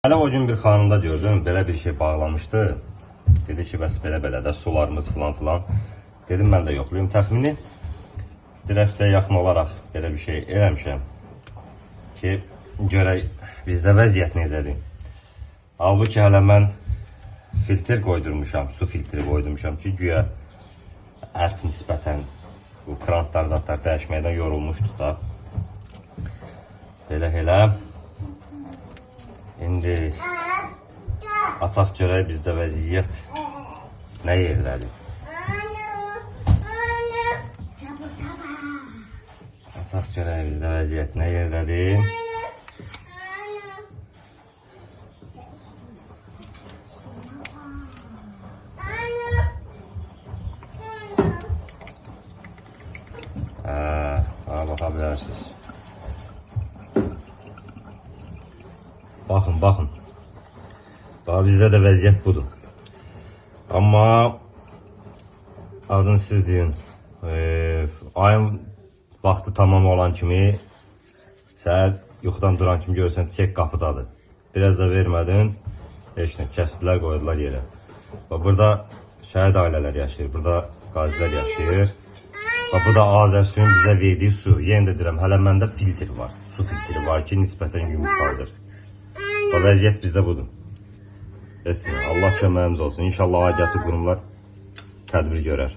Hələ o gün bir xanımda gördüm, belə bir şey bağlamışdı. Dedi ki, bəs belə-belə də sularımız filan. Dedim, mən də yoxlayayım. Təxmini bir həftəyə yaxın olaraq belə bir şey eləmişəm ki, görək bizdə vəziyyət necədir. Halbuki hələ mən filtr qoydurmuşam, su filtri qoydurmuşam ki, güya ərk nisbətən bu krantlar, zatlar dəyişməkdən yorulmuşdu da. Belə. İndi açaq görək bizdə vəziyyət nə yerdədir. Açaq görək bizdə vəziyyət nə yerdədir. Baxa bilərsiniz. Baxın. Bax, bizdə də vəziyyət budur. Amma adını siz deyin. Ayın vaxtı tamam olan kimi, səhər yuxudan duran kimi görürsən, çek qapıdadır. Biraz da vermədin, heç nə, kəsdilər, qoydular yerə. Bax, burada şəhid ailələr yaşayır, burada qazilər yaşayır. Bax, bu da Azərsu'nun bizə verdiyi su. Yenə də deyirəm, hələ məndə filtr var. Su filtri var ki, nisbətən yumuşaqdır. Bax, vəziyyət bizdə budur. Allah köməyimiz olsun. İnşallah aidiyyatı qurumlar tədbir görər.